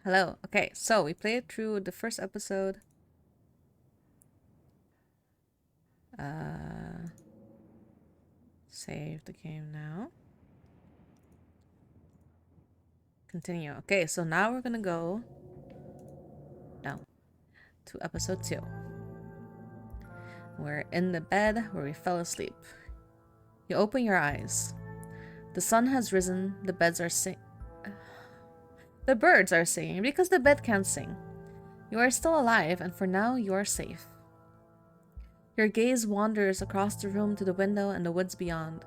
Hello. Okay, so we played through the first episode. Save the game now. Continue. Okay, so now we're gonna go now to episode 2. We're in the bed where we fell asleep. You open your eyes. The sun has risen. The birds are singing because the bed can't sing. You are still alive, and for now you are safe. Your gaze wanders across the room to the window and the woods beyond.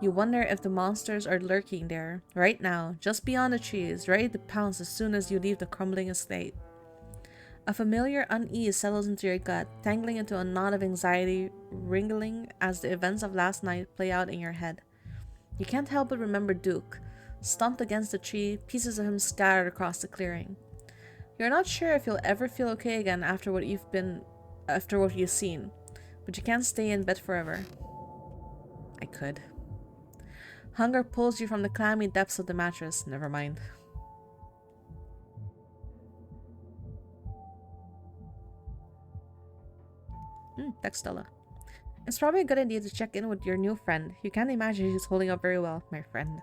You wonder if the monsters are lurking there, right now, just beyond the trees, ready to pounce as soon as you leave the crumbling estate. A familiar unease settles into your gut, tangling into a knot of anxiety, wriggling as the events of last night play out in your head. You can't help but remember Duke, stumped against the tree, pieces of him scattered across the clearing. You're not sure if you'll ever feel okay again after what you've seen, but you can't stay in bed forever. I could. Hunger pulls you from the clammy depths of the mattress. Never mind. Text Stella. It's probably a good idea to check in with your new friend. You can't imagine she's holding up very well, my friend.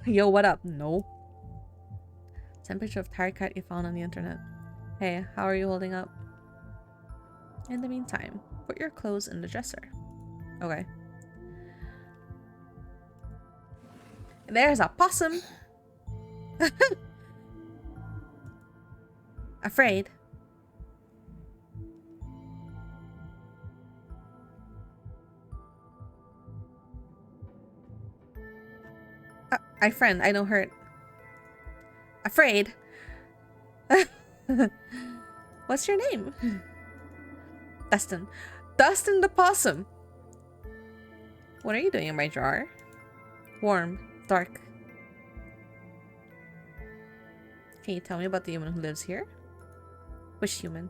Yo, what up? No. Send picture of tired cat you found on the internet. Hey, how are you holding up? In the meantime, put your clothes in the dresser. Okay. There's a possum! Afraid? My friend, I don't hurt. Afraid? What's your name? Dustin. Dustin the possum! What are you doing in my drawer? Warm. Dark. Can you tell me about the human who lives here? Which human?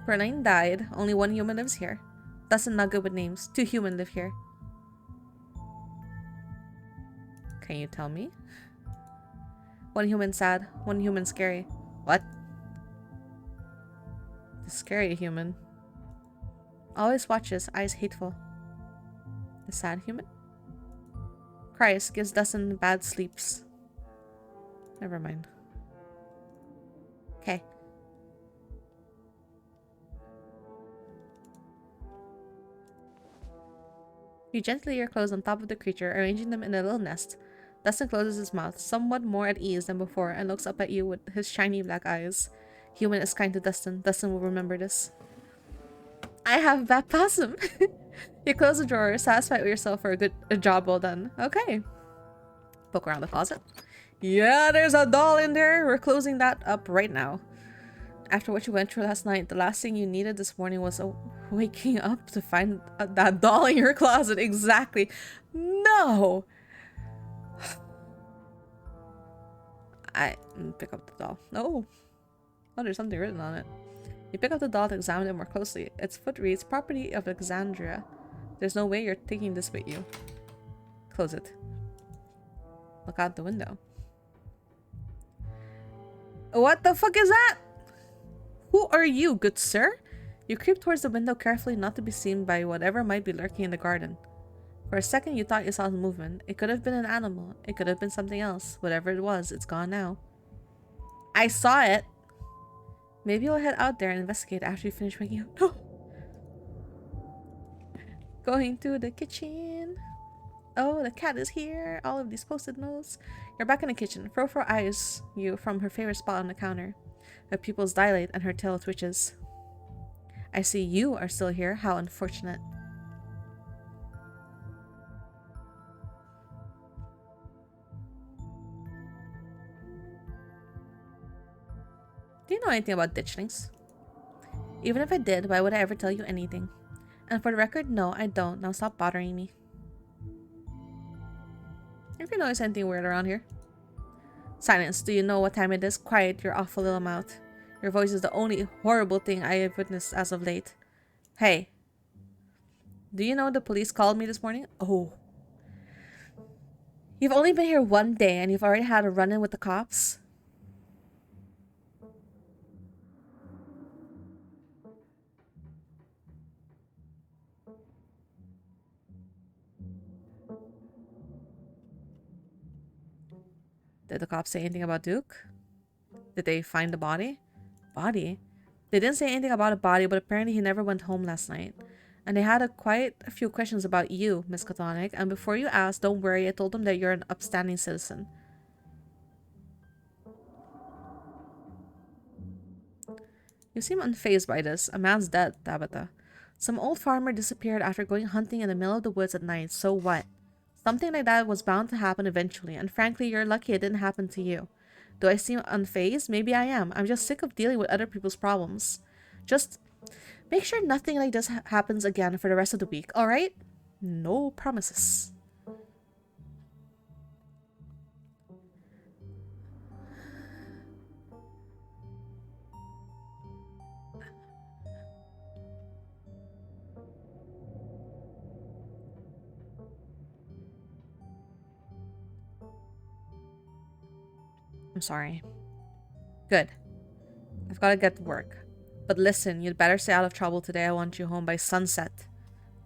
Bernine died. Only one human lives here. Dustin not good with names. 2 humans live here. Can you tell me? 1 human sad. 1 human scary. What? The scary human. Always watches. Eyes hateful. The sad human? Cries. Gives Dustin bad sleeps. Never mind. Okay. You gently lay your clothes on top of the creature, arranging them in a little nest. Dustin closes his mouth, somewhat more at ease than before, and looks up at you with his shiny black eyes. Human is kind to Dustin. Dustin will remember this. I have that possum! You close the drawer, satisfied with yourself for a job well done. Okay. Poke around the closet. Yeah, there's a doll in there! We're closing that up right now. After what you went through last night, the last thing you needed this morning was waking up to find that doll in your closet. Exactly. No! I pick up the doll. No. Oh, there's something written on it. You pick up the doll to examine it more closely. Its foot reads, Property of Alexandria. There's no way you're taking this with you. Close it. Look out the window. What the fuck is that? Who are you, good sir? You creep towards the window carefully not to be seen by whatever might be lurking in the garden. For a second you thought you saw movement. It could have been an animal. It could have been something else. Whatever it was, it's gone now. I saw it! Maybe you'll head out there and investigate after you finish waking up. No! Going to the kitchen. Oh, the cat is here. All of these post-it notes. You're back in the kitchen. Frofro eyes you from her favorite spot on the counter. Her pupils dilate and her tail twitches. I see you are still here. How unfortunate. Do you know anything about ditchlings? Even if I did, why would I ever tell you anything? And for the record, no, I don't. Now stop bothering me. If you notice anything weird around here. Silence. Do you know what time it is? Quiet your awful little mouth. Your voice is the only horrible thing I have witnessed as of late. Hey. Do you know the police called me this morning? Oh. You've only been here one day and you've already had a run-in with the cops? Did the cops say anything about Duke? Did they find the body? Body? They didn't say anything about a body, but apparently he never went home last night. And they had quite a few questions about you, Miss Catonic, and before you asked, don't worry, I told them that you're an upstanding citizen. You seem unfazed by this. A man's dead, Tabitha. Some old farmer disappeared after going hunting in the middle of the woods at night, so what? Something like that was bound to happen eventually, and frankly, you're lucky it didn't happen to you. Do I seem unfazed? Maybe I am. I'm just sick of dealing with other people's problems. Just make sure nothing like this happens again for the rest of the week, alright? No promises. I'm sorry. Good. I've got to get to work. But listen, you'd better stay out of trouble today. I want you home by sunset.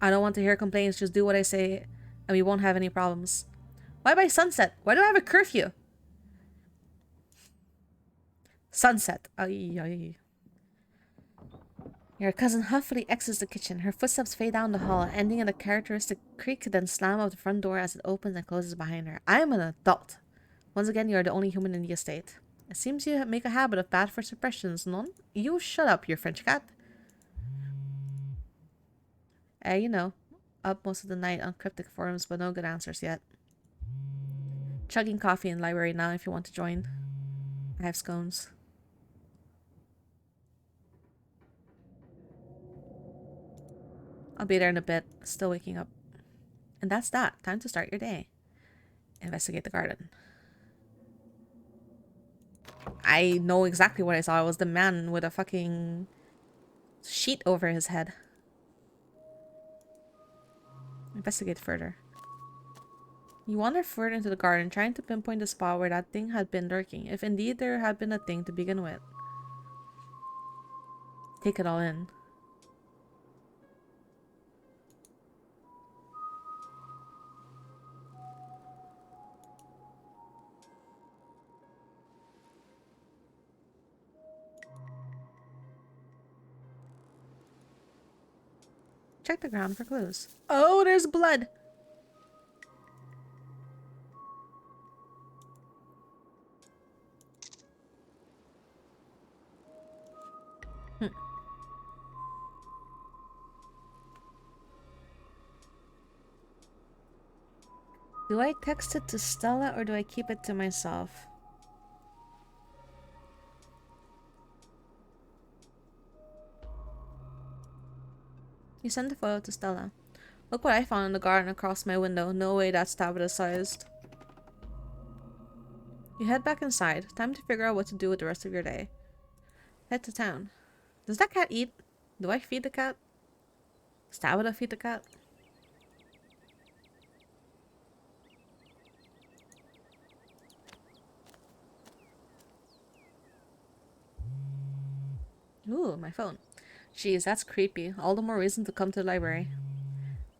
I don't want to hear complaints. Just do what I say and we won't have any problems. Why by sunset? Why do I have a curfew? Sunset. Ay, ay. Your cousin huffily exits the kitchen. Her footsteps fade down the hall, ending in a characteristic creak, then slam of the front door as it opens and closes behind her. I am an adult. Once again, you are the only human in the estate. It seems you make a habit of bad first impressions, non? You shut up, you French cat. You know, up most of the night on cryptic forums, but no good answers yet. Chugging coffee in the library now if you want to join. I have scones. I'll be there in a bit, still waking up. And that's that. Time to start your day. Investigate the garden. I know exactly what I saw. It was the man with a fucking sheet over his head. Investigate further. You wander further into the garden, trying to pinpoint the spot where that thing had been lurking, if indeed there had been a thing to begin with. Take it all in. Check the ground for clues. Oh, there's blood! Do I text it to Stella or do I keep it to myself? You send the photo to Stella. Look what I found in the garden across my window. No way that's Tabitha sized. You head back inside. Time to figure out what to do with the rest of your day. Head to town. Does that cat eat? Do I feed the cat? Does Tabitha feed the cat? Ooh, my phone. Jeez, that's creepy. All the more reason to come to the library.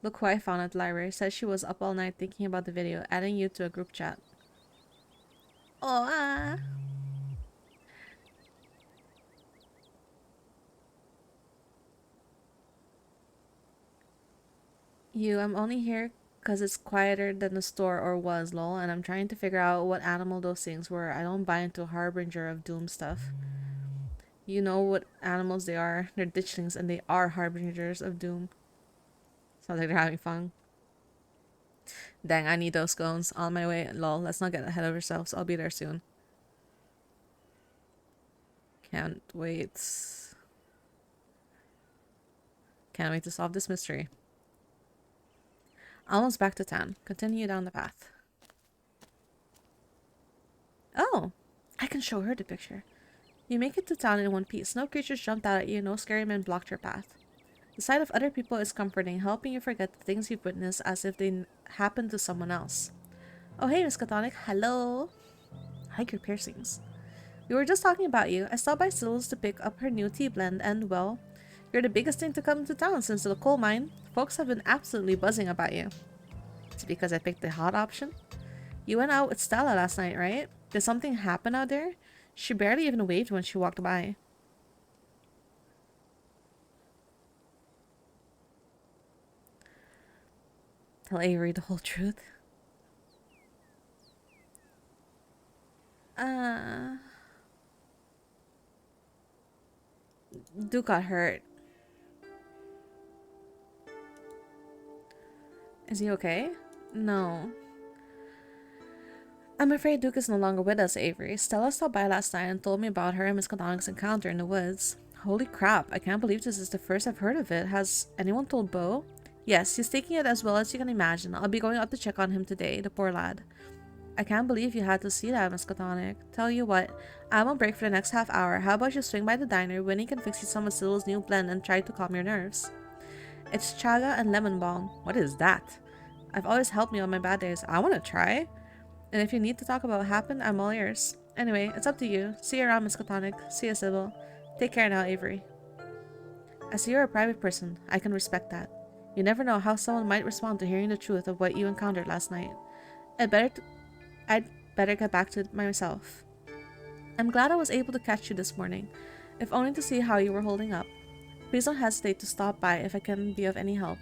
Look who I found at the library. Says she was up all night thinking about the video, adding you to a group chat. Oh, ah. I'm only here because it's quieter than the store or was, lol, and I'm trying to figure out what animal those things were. I don't buy into harbinger of doom stuff. You know what animals they are. They're ditchlings and they are harbingers of doom. Sounds like they're having fun. Dang, I need those scones. On my way. Lol, let's not get ahead of ourselves. I'll be there soon. Can't wait. Can't wait to solve this mystery. Almost back to town. Continue down the path. Oh, I can show her the picture. You make it to town in one piece. No creatures jumped out at you. No scary men blocked your path. The sight of other people is comforting, helping you forget the things you've witnessed as if they happened to someone else. Oh, hey, Miss Catonic. Hello. I like your piercings. We were just talking about you. I stopped by Stills to pick up her new tea blend, and, well, you're the biggest thing to come to town since the coal mine. Folks have been absolutely buzzing about you. It's because I picked the hot option? You went out with Stella last night, right? Did something happen out there? She barely even waved when she walked by. Tell Avery the whole truth. Duke got hurt. Is he okay? No. I'm afraid Duke is no longer with us, Avery. Stella stopped by last night and told me about her and Miss Canonic's encounter in the woods. Holy crap, I can't believe this is the first I've heard of it. Has anyone told Bo? Yes, he's taking it as well as you can imagine. I'll be going out to check on him today, the poor lad. I can't believe you had to see that, Miss Catonic. Tell you what, I'm on break for the next half hour. How about you swing by the diner? Winnie can fix you some of Sybil's new blend and try to calm your nerves. It's chaga and lemon balm. What is that? I've always helped me on my bad days. I want to try. And if you need to talk about what happened, I'm all ears. Anyway, it's up to you. See you around, Miss Catonic. See you, Sybil. Take care now, Avery. I see you're a private person. I can respect that. You never know how someone might respond to hearing the truth of what you encountered last night. I'd better get back to it myself. I'm glad I was able to catch you this morning, if only to see how you were holding up. Please don't hesitate to stop by if I can be of any help.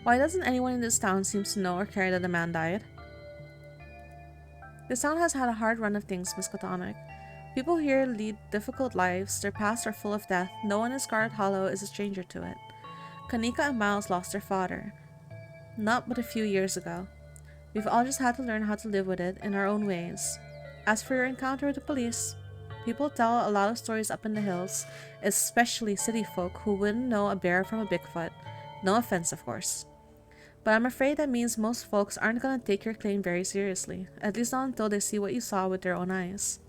Why doesn't anyone in this town seem to know or care that the man died? This town has had a hard run of things, Miss Catonic. People here lead difficult lives, their pasts are full of death, no one in Scarlet Hollow is a stranger to it. Kanika and Miles lost their father, not but a few years ago. We've all just had to learn how to live with it in our own ways. As for your encounter with the police, people tell a lot of stories up in the hills, especially city folk who wouldn't know a bear from a Bigfoot. No offense, of course. But I'm afraid that means most folks aren't gonna take your claim very seriously, at least not until they see what you saw with their own eyes.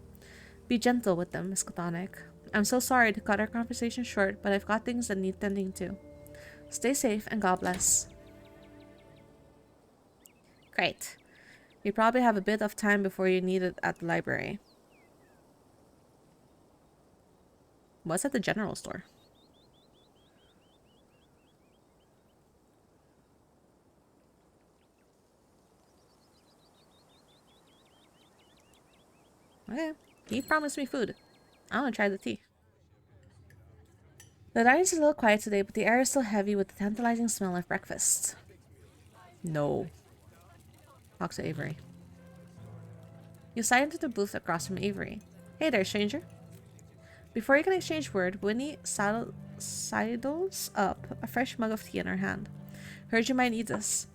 Be gentle with them, Miss Catonic. I'm so sorry to cut our conversation short, but I've got things that need tending to. Stay safe and God bless. Great. You probably have a bit of time before you need it at the library. What's at the general store? Okay. He promised me food. I want to try the tea. The diner's a little quiet today, but the air is still heavy with the tantalizing smell of breakfast. No. Talk to Avery. You slide into the booth across from Avery. Hey there, stranger. Before you can exchange word, Winnie sidles up a fresh mug of tea in her hand. Heard you might need this.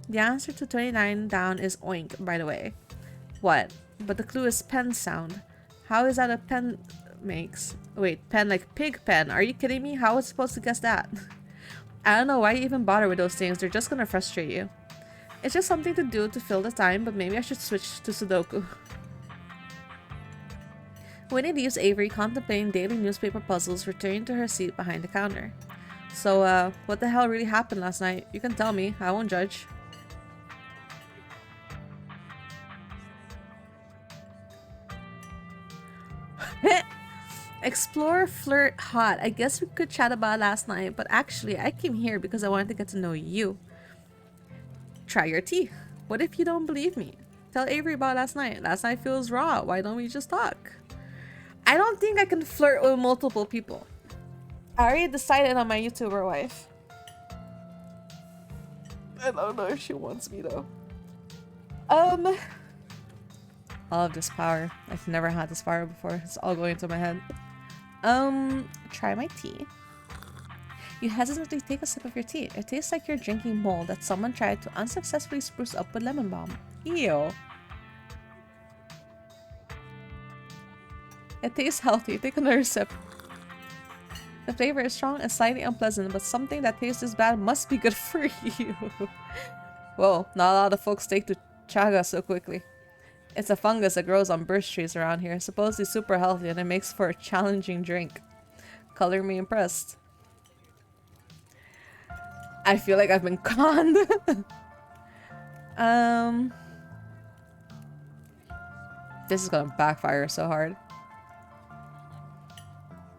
The answer to 29 down is oink, by the way. What? But the clue is pen sound. How is that a pen makes? Wait, pen like pig pen. Are you kidding me? How was I supposed to guess that? I don't know why you even bother with those things. They're just gonna frustrate you. It's just something to do to fill the time, but maybe I should switch to Sudoku. Winnie leaves Avery contemplating daily newspaper puzzles, returning to her seat behind the counter. So, what the hell really happened last night? You can tell me. I won't judge. Explore, flirt, hot. I guess we could chat about last night, but actually, I came here because I wanted to get to know you. Try your tea. What if you don't believe me? Tell Avery about last night. Last night feels raw. Why don't we just talk? I don't think I can flirt with multiple people. I already decided on my YouTuber wife. I don't know if she wants me though. All of this power. I've never had this power before. It's all going into my head. Try my tea. You hesitantly take a sip of your tea. It tastes like you're drinking mold that someone tried to unsuccessfully spruce up with lemon balm. Ew. It tastes healthy. Take another sip. The flavor is strong and slightly unpleasant, but something that tastes this bad must be good for you. Whoa, not a lot of folks take to chaga so quickly. It's a fungus that grows on birch trees around here. Supposedly super healthy and it makes for a challenging drink. Color me impressed. I feel like I've been conned. This is gonna backfire so hard.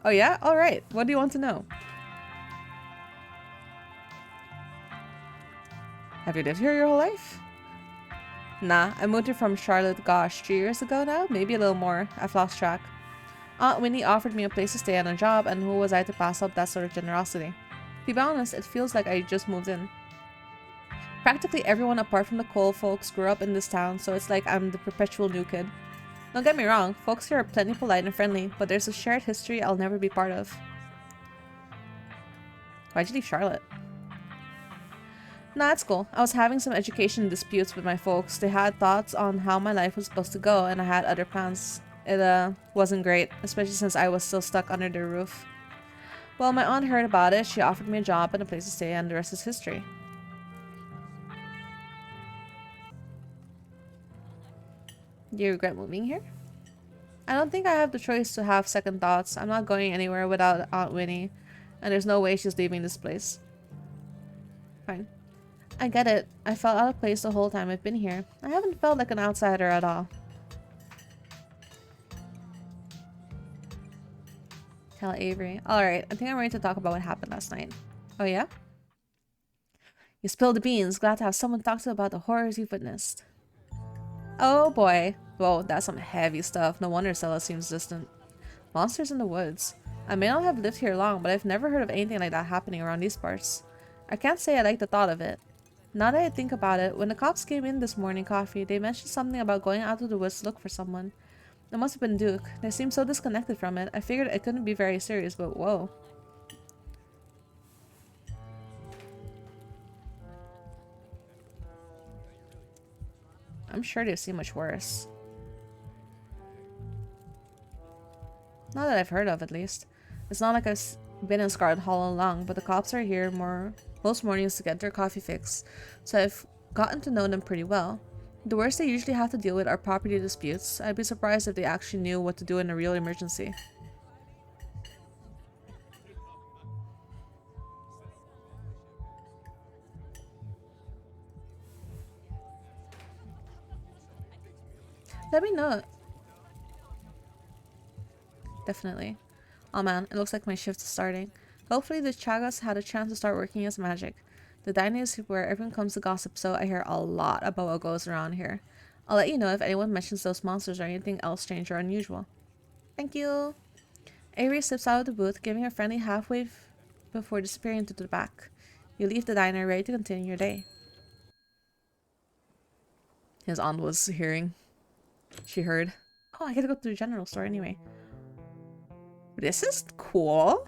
Oh yeah? Alright. What do you want to know? Have you lived here your whole life? Nah, I moved here from Charlotte, gosh, 3 years ago now? Maybe a little more. I've lost track. Aunt Winnie offered me a place to stay and a job, and who was I to pass up that sort of generosity? To be honest, it feels like I just moved in. Practically everyone apart from the Cole folks grew up in this town, so it's like I'm the perpetual new kid. Don't get me wrong, folks here are plenty polite and friendly, but there's a shared history I'll never be part of. Why'd you leave Charlotte? Nah, it's cool. I was having some education disputes with my folks. They had thoughts on how my life was supposed to go, and I had other plans. It wasn't great, especially since I was still stuck under their roof. Well, my aunt heard about it. She offered me a job and a place to stay, and the rest is history. Do you regret moving here? I don't think I have the choice to have second thoughts. I'm not going anywhere without Aunt Winnie, and there's no way she's leaving this place. Fine. I get it. I felt out of place the whole time I've been here. I haven't felt like an outsider at all. Tell Avery. Alright, I think I'm ready to talk about what happened last night. Oh yeah? You spilled the beans. Glad to have someone talk to about the horrors you've witnessed. Oh boy. Whoa, that's some heavy stuff. No wonder Stella seems distant. Monsters in the woods. I may not have lived here long, but I've never heard of anything like that happening around these parts. I can't say I like the thought of it. Now that I think about it, when the cops came in this morning coffee, they mentioned something about going out to the woods to look for someone. It must have been Duke. They seemed so disconnected from it. I figured it couldn't be very serious, but whoa. I'm sure they've seen much worse. Not that I've heard of, at least. It's not like I've been in Scarlet Hall all along, but the cops are here most mornings to get their coffee fix, so I've gotten to know them pretty well. The worst they usually have to deal with are property disputes. I'd be surprised if they actually knew what to do in a real emergency. Let me know. Definitely. Oh man, it looks like my shift is starting. Hopefully the Chagas had a chance to start working as magic. The diner is where everyone comes to gossip, so I hear a lot about what goes around here. I'll let you know if anyone mentions those monsters or anything else strange or unusual. Thank you! Avery slips out of the booth, giving her friendly half-wave before disappearing into the back. You leave the diner ready to continue your day. His aunt was hearing. She heard. Oh, I gotta go to the general store anyway. This is cool!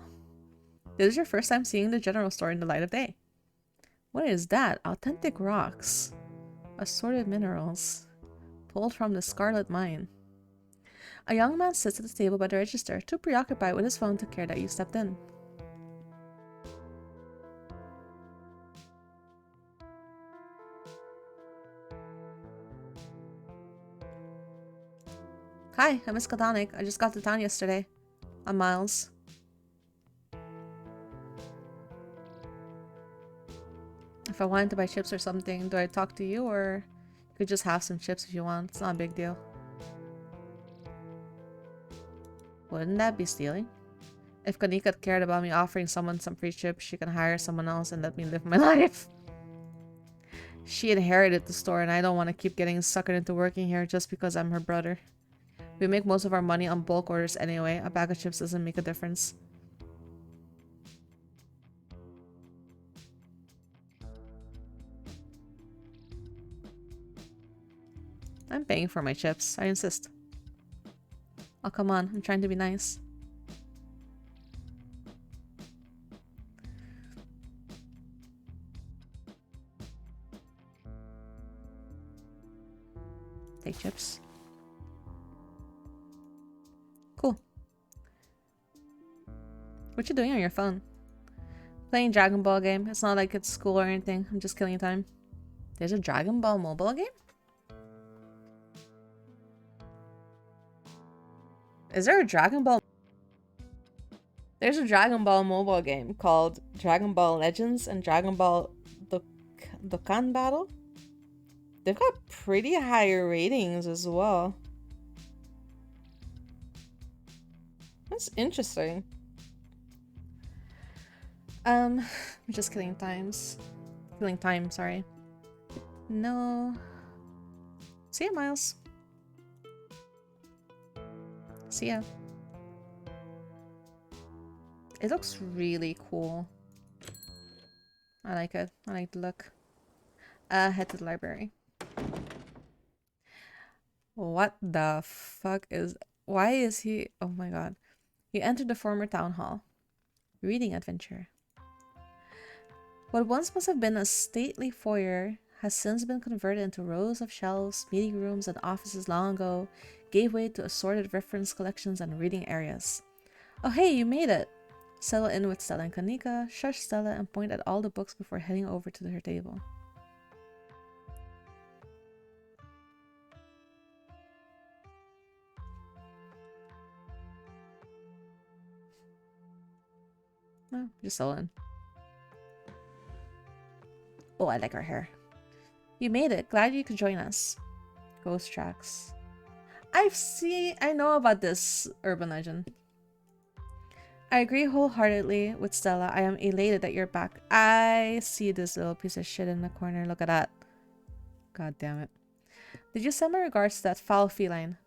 This is your first time seeing the general store in the light of day. What is that? Authentic rocks. Assorted minerals. Pulled from the Scarlet mine. A young man sits at the table by the register, too preoccupied with his phone to care that you stepped in. Hi, I'm Miss Katonic. I just got to town yesterday. I'm Miles. If I wanted to buy chips or something, do I talk to you, or you could just have some chips if you want? It's not a big deal. Wouldn't that be stealing? If Kanika cared about me offering someone some free chips, she can hire someone else and let me live my life. She inherited the store and I don't want to keep getting suckered into working here just because I'm her brother. We make most of our money on bulk orders anyway. A bag of chips doesn't make a difference. I'm paying for my chips. I insist. Oh, come on. I'm trying to be nice. Take chips. Cool. What you doing on your phone? Playing Dragon Ball game. It's not like it's school or anything. I'm just killing time. There's a Dragon Ball mobile game? Is there a Dragon Ball? There's a Dragon Ball mobile game called Dragon Ball Legends and Dragon Ball Dokkan Battle. They've got pretty high ratings as well. That's interesting. I'm just killing time, sorry. No. See ya, Miles. See ya. It looks really cool. I like it. I like the look. Head to the library. What the fuck is... Why is he... Oh my god. You entered the former town hall. Reading adventure. What once must have been a stately foyer has since been converted into rows of shelves, meeting rooms, and offices long ago gave way to assorted reference collections and reading areas. Oh hey, you made it! Settle in with Stella and Kanika, shush Stella, and point at all the books before heading over to her table. No, just settle in. Oh, I like her hair. You made it. Glad you could join us. Ghost tracks. I know about this urban legend. I agree wholeheartedly with Stella. I am elated that you're back. I see this little piece of shit in the corner. Look at that. God damn it. Did you send my regards to that foul feline?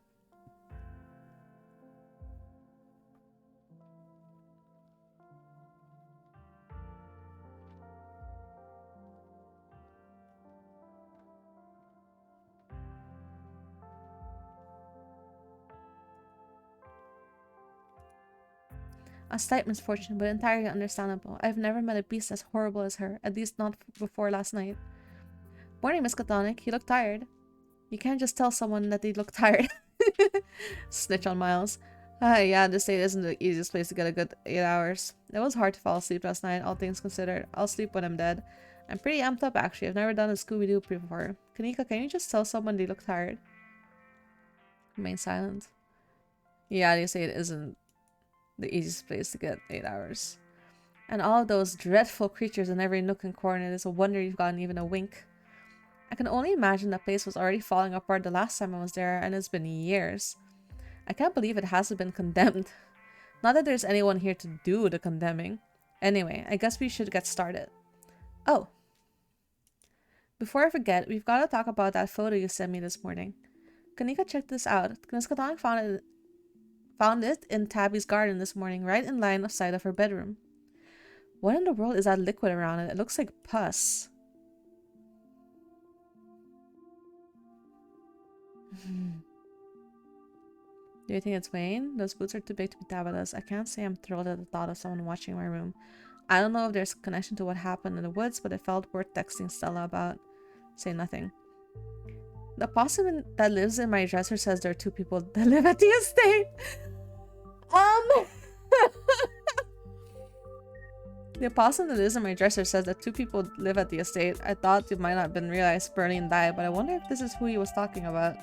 A slight misfortune, but entirely understandable. I've never met a beast as horrible as her, at least not before last night. Morning, Miss Catonic. You look tired. You can't just tell someone that they look tired. Snitch on Miles. Yeah, this date isn't the easiest place to get a good 8 hours. It was hard to fall asleep last night, all things considered. I'll sleep when I'm dead. I'm pretty amped up, actually. I've never done a Scooby-Doo before. Kanika, can you just tell someone they look tired? Remain silent. Yeah, they say it isn't the easiest place to get 8 hours. And all of those dreadful creatures in every nook and corner. It's a wonder you've gotten even a wink. I can only imagine that place was already falling apart the last time I was there, and it's been years. I can't believe it hasn't been condemned. Not that there's anyone here to do the condemning. Anyway, I guess we should get started. Oh. Before I forget, we've got to talk about that photo you sent me this morning. Kanika, check this out. Miss Katonic found it in Tabby's garden this morning, right in line of sight of her bedroom. What in the world is that liquid around it? It looks like pus. Do you think it's Wayne? Those boots are too big to be Tabitha's. I can't say I'm thrilled at the thought of someone watching my room. I don't know if there's a connection to what happened in the woods, but it felt worth texting Stella about. Say nothing. The possum that lives in my dresser says there are 2 people that live at the estate. The possum that lives in my dresser says that 2 people live at the estate. I thought it might not have been realized Berlin died, but I wonder if this is who he was talking about.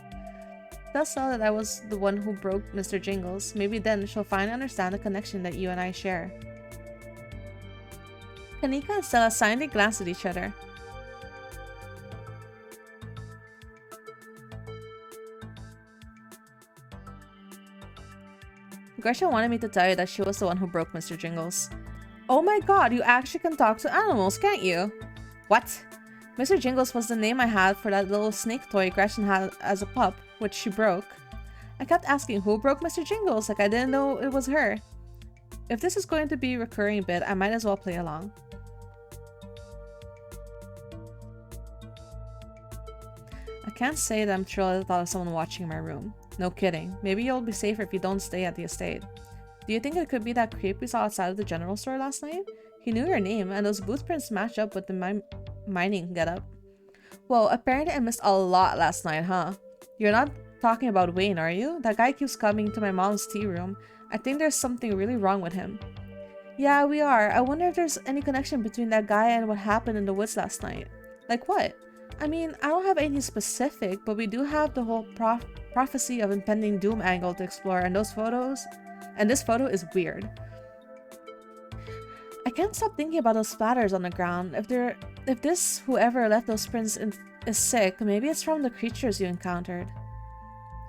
Tell Stella that I was the one who broke Mr. Jingles. Maybe then she'll finally understand the connection that you and I share. Kanika and Stella silently glanced at each other. Gretchen wanted me to tell you that she was the one who broke Mr. Jingles. Oh my god, you actually can talk to animals, can't you? What? Mr. Jingles was the name I had for that little snake toy Gretchen had as a pup, which she broke. I kept asking who broke Mr. Jingles, like I didn't know it was her. If this is going to be a recurring bit, I might as well play along. I can't say that I'm thrilled at the thought of someone watching my room. No kidding. Maybe you'll be safer if you don't stay at the estate. Do you think it could be that creep we saw outside of the general store last night? He knew your name, and those boot prints match up with the mining getup. Whoa, apparently I missed a lot last night, huh? You're not talking about Wayne, are you? That guy keeps coming to my mom's tea room. I think there's something really wrong with him. Yeah, we are. I wonder if there's any connection between that guy and what happened in the woods last night. Like what? I mean, I don't have anything specific, but we do have the whole prophecy of impending doom angle to explore, and this photo is weird. I can't stop thinking about those splatters on the ground. If this whoever left those prints is sick, maybe it's from the creatures you encountered.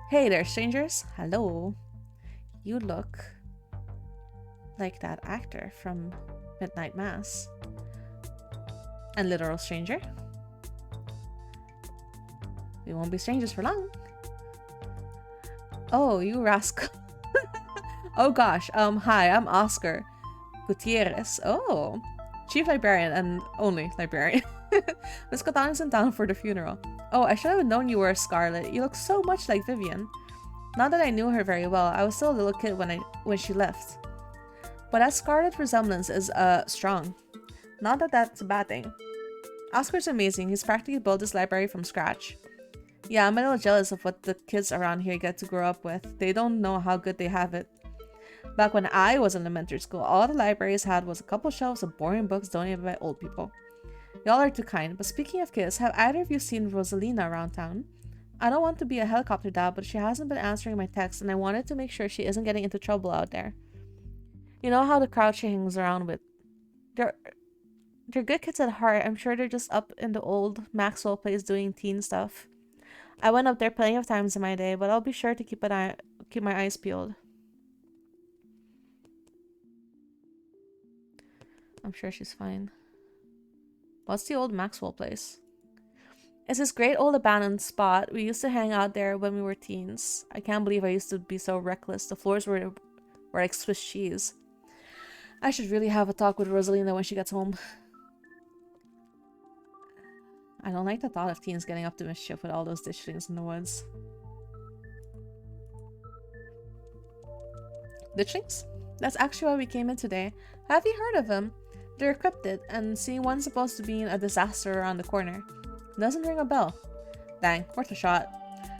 Hey there, strangers. Hello. You look like that actor from Midnight Mass. And literal stranger. We won't be strangers for long. Oh, you rascal. Oh gosh, hi, I'm Oscar Gutierrez. Oh, chief librarian and only librarian. Miss Cotan's in town for the funeral. Oh, I should have known you were Scarlet. You look so much like Vivian. Not that I knew her very well. I was still a little kid when she left. But that Scarlet resemblance is strong. Not that that's a bad thing. Oscar's amazing. He's practically built this library from scratch. Yeah, I'm a little jealous of what the kids around here get to grow up with. They don't know how good they have it. Back when I was in elementary school, all the libraries had was a couple shelves of boring books donated by old people. Y'all are too kind, but speaking of kids, have either of you seen Rosalina around town? I don't want to be a helicopter dad, but she hasn't been answering my texts, and I wanted to make sure she isn't getting into trouble out there. You know how the crowd she hangs around with. They're good kids at heart. I'm sure they're just up in the old Maxwell place doing teen stuff. I went up there plenty of times in my day, but I'll be sure to keep my eyes peeled. I'm sure she's fine. What's the old Maxwell place? It's this great old abandoned spot. We used to hang out there when we were teens. I can't believe I used to be so reckless. The floors were like Swiss cheese. I should really have a talk with Rosalina when she gets home. I don't like the thought of teens getting up to mischief with all those ditchlings in the woods. Ditchlings? That's actually why we came in today. Have you heard of them? They're cryptid, and seeing one's supposed to be a disaster around the corner. Doesn't ring a bell. Dang, worth a shot.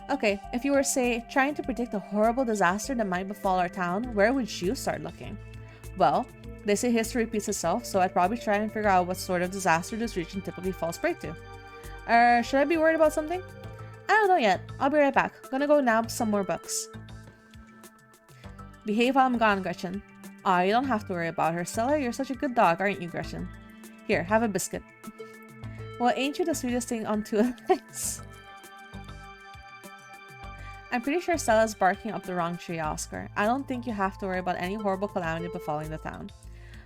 Okay, if you were, say, trying to predict a horrible disaster that might befall our town, where would you start looking? Well, they say history repeats itself, so I'd probably try and figure out what sort of disaster this region typically falls prey to. Should I be worried about something? I don't know yet. I'll be right back. Gonna go nab some more books. Behave while I'm gone, Gretchen. Aw, you don't have to worry about her. Stella, you're such a good dog, aren't you, Gretchen? Here, have a biscuit. Well, ain't you the sweetest thing on two legs? I'm pretty sure Stella's barking up the wrong tree, Oscar. I don't think you have to worry about any horrible calamity befalling the town.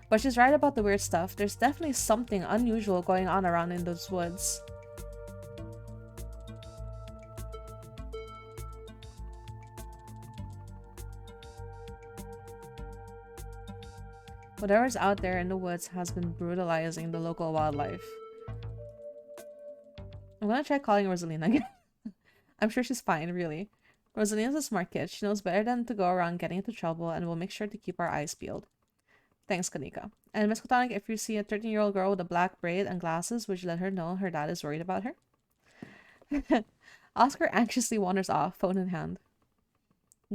But she's right about the weird stuff. There's definitely something unusual going on around in those woods. Whatever's out there in the woods has been brutalizing the local wildlife. I'm gonna try calling Rosalina again. I'm sure she's fine, really. Rosalina's a smart kid. She knows better than to go around getting into trouble, and we'll make sure to keep our eyes peeled. Thanks, Kanika. And Miss Kotonic, if you see a 13-year-old girl with a black braid and glasses, would you let her know her dad is worried about her? Oscar anxiously wanders off, phone in hand.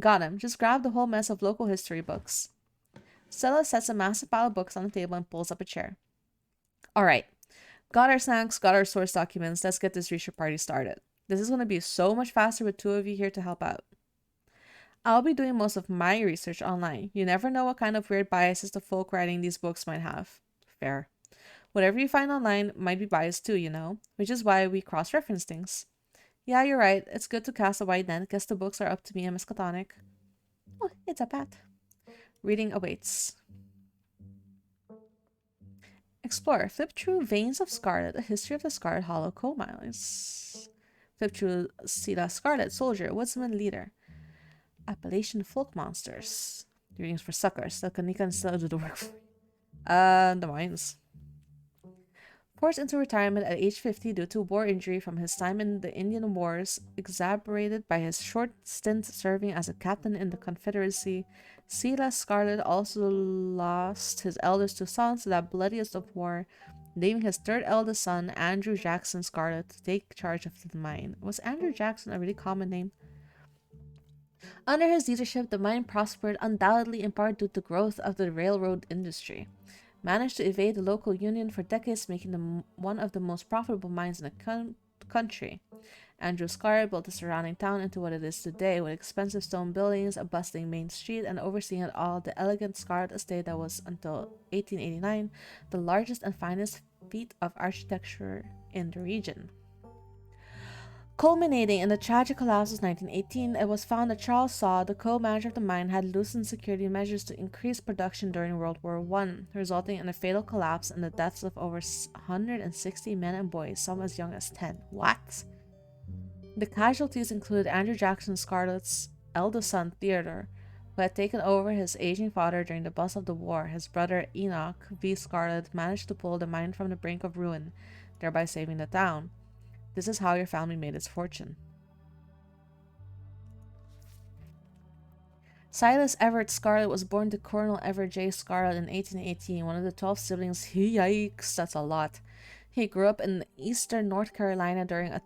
Got him. Just grab the whole mess of local history books. Stella sets a massive pile of books on the table and pulls up a chair. Alright. Got our snacks, got our source documents. Let's get this research party started. This is going to be so much faster with two of you here to help out. I'll be doing most of my research online. You never know what kind of weird biases the folk writing these books might have. Fair. Whatever you find online might be biased too, you know, which is why we cross-reference things. Yeah, you're right. It's good to cast a wide net. Guess the books are up to me and Miss Catonic. Oh, it's a bat. Reading awaits. Explore. Flip through Veins of Scarlet, a history of the Scarlet Hollow coal mines. Flip through Sila Scarlet, soldier, woodsman, leader. Appalachian folk monsters. Readings for suckers. Let Kanika and Stella do the work for you. The mines. Forced into retirement at age 50 due to war injury from his time in the Indian Wars, exacerbated by his short stint serving as a captain in the Confederacy, Sila Scarlet also lost his eldest two sons to that bloodiest of war, leaving his third eldest son, Andrew Jackson Scarlet, to take charge of the mine. Was Andrew Jackson a really common name? Under his leadership, the mine prospered, undoubtedly in part due to the growth of the railroad industry. Managed to evade the local union for decades, making them one of the most profitable mines in the country. Andrew Scarlet built the surrounding town into what it is today, with expensive stone buildings, a bustling main street, and overseeing it all the elegant Scarlet estate that was, until 1889, the largest and finest feat of architecture in the region. Culminating in the tragic collapse of 1918, it was found that Charles Saw, the co-manager of the mine, had loosened security measures to increase production during World War I, resulting in a fatal collapse and the deaths of over 160 men and boys, some as young as 10. What? The casualties included Andrew Jackson Scarlett's eldest son, Theodore, who had taken over his aging father during the bust of the war. His brother, Enoch V. Scarlett, managed to pull the mine from the brink of ruin, thereby saving the town. This is how your family made its fortune. Silas Everett Scarlett was born to Colonel Everett J. Scarlett in 1818, one of the 12 siblings. Yikes, that's a lot. He grew up in eastern North Carolina during a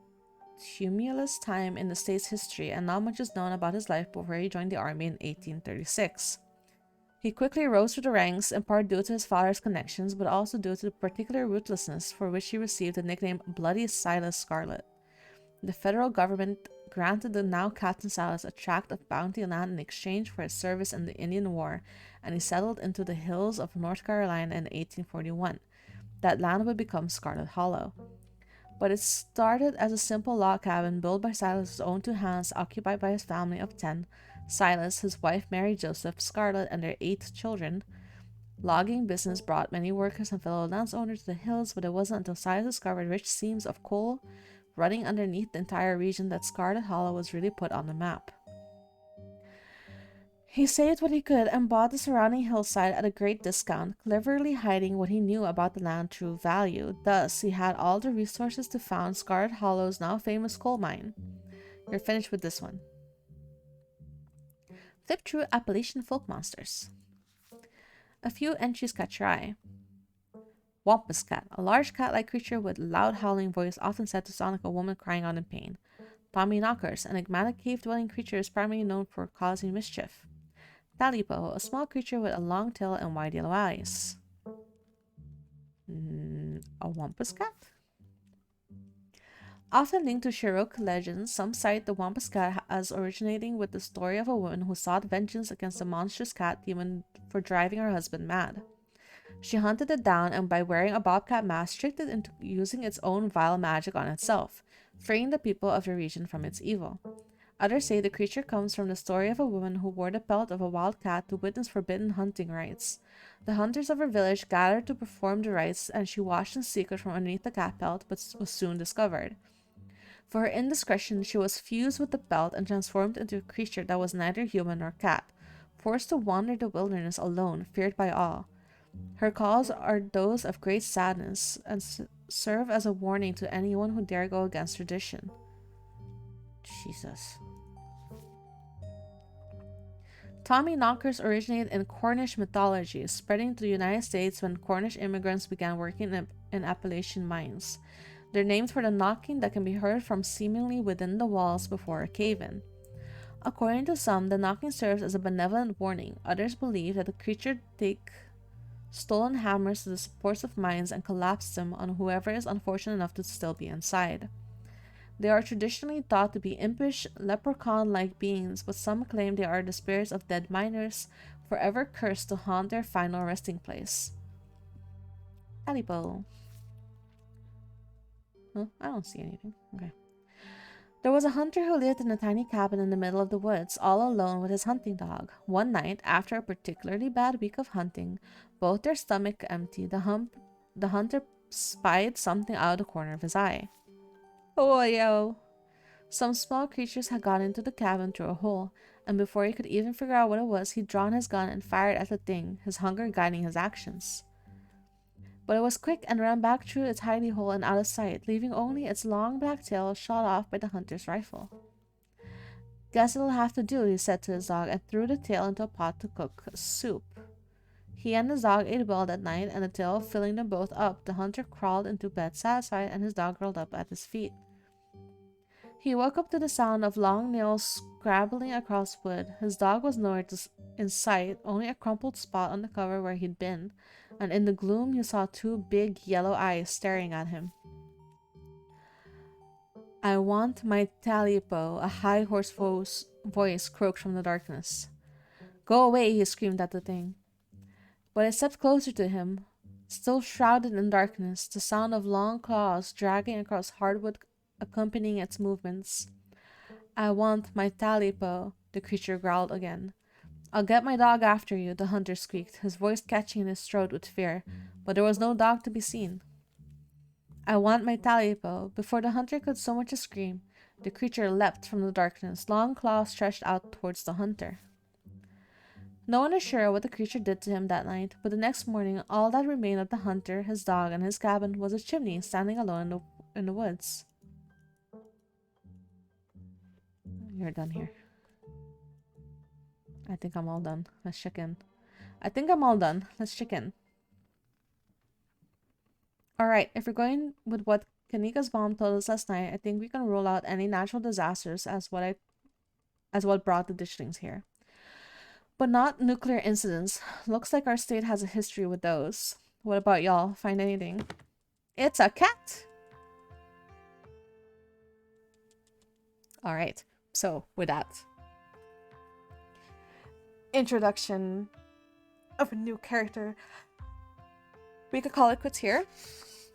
tumultuous time in the state's history, and not much is known about his life before he joined the army in 1836. He quickly rose through the ranks, in part due to his father's connections, but also due to the particular ruthlessness for which he received the nickname Bloody Silas Scarlett. The federal government granted the now Captain Silas a tract of bounty land in exchange for his service in the Indian War, and he settled into the hills of North Carolina in 1841. That land would become Scarlet Hollow. But it started as a simple log cabin built by Silas's own two hands, occupied by his family of 10. Silas, his wife Mary Joseph Scarlett, and their 8 children. Logging business brought many workers and fellow landowners to the hills, but it wasn't until Silas discovered rich seams of coal running underneath the entire region that Scarlet Hollow was really put on the map. He saved what he could and bought the surrounding hillside at a great discount, cleverly hiding what he knew about the land's true value. Thus, he had all the resources to found Scarlet Hollow's now famous coal mine. You're finished with this one. Flip through Appalachian folk monsters. A few entries catch your eye. Wampus Cat, a large cat-like creature with loud howling voice, often said to sound like a woman crying out in pain. Tommy Knockers, an enigmatic cave-dwelling creature, is primarily known for causing mischief. Talipo, a small creature with a long tail and wide yellow eyes. A Wampus Cat? Often linked to Cherokee legends, some cite the Wampus Cat as originating with the story of a woman who sought vengeance against a monstrous cat demon for driving her husband mad. She hunted it down and, by wearing a bobcat mask, tricked it into using its own vile magic on itself, freeing the people of the region from its evil. Others say the creature comes from the story of a woman who wore the pelt of a wild cat to witness forbidden hunting rites. The hunters of her village gathered to perform the rites, and she watched in secret from underneath the cat pelt, but was soon discovered. For her indiscretion, she was fused with the pelt and transformed into a creature that was neither human nor cat, forced to wander the wilderness alone, feared by all. Her calls are those of great sadness, and serve as a warning to anyone who dare go against tradition. Jesus. Tommy Knockers originated in Cornish mythology, spreading to the United States when Cornish immigrants began working in Appalachian mines. They're named for the knocking that can be heard from seemingly within the walls before a cave-in. According to some, the knocking serves as a benevolent warning. Others believe that the creature take stolen hammers to the supports of mines and collapse them on whoever is unfortunate enough to still be inside. They are traditionally thought to be impish, leprechaun-like beings, but some claim they are the spirits of dead miners, forever cursed to haunt their final resting place. Talipo. Huh? I don't see anything. Okay. There was a hunter who lived in a tiny cabin in the middle of the woods, all alone with his hunting dog. One night, after a particularly bad week of hunting, both their stomachs empty, the hunter spied something out of the corner of his eye. Oh, yo! Some small creatures had gone into the cabin through a hole, and before he could even figure out what it was, he'd drawn his gun and fired at the thing, his hunger guiding his actions. But it was quick and ran back through its hidey hole and out of sight, leaving only its long black tail shot off by the hunter's rifle. Guess it'll have to do, he said to his dog, and threw the tail into a pot to cook soup. He and his dog ate well that night, and the tail filling them both up, the hunter crawled into bed satisfied, and his dog curled up at his feet. He woke up to the sound of long nails scrabbling across wood. His dog was nowhere in sight, only a crumpled spot on the cover where he'd been, and in the gloom you saw 2 big yellow eyes staring at him. I want my Talipo, a high hoarse voice croaked from the darkness. Go away, he screamed at the thing. But it stepped closer to him, still shrouded in darkness, the sound of long claws dragging across hardwood accompanying its movements. I want my Talipo, the creature growled again. I'll get my dog after you, the hunter squeaked, his voice catching in his throat with fear, but there was no dog to be seen. I want my Talipo. Before the hunter could so much as scream, the creature leapt from the darkness, long claws stretched out towards the hunter. No one is sure what the creature did to him that night, but the next morning all that remained of the hunter, his dog, and his cabin was a chimney standing alone in the woods. You're done here. I think I'm all done. Let's check in. I think I'm all done. Let's check in. Alright, if we're going with what Kanika's mom told us last night, I think we can rule out any natural disasters as what brought the ditchlings here. But not nuclear incidents. Looks like our state has a history with those. What about y'all? Find anything? It's a cat! Alright, so with that introduction of a new character, we could call it quits here,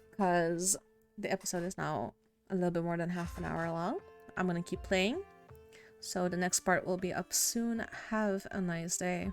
because the episode is now a little bit more than half an hour long. I'm gonna keep playing, so the next part will be up soon. Have a nice day.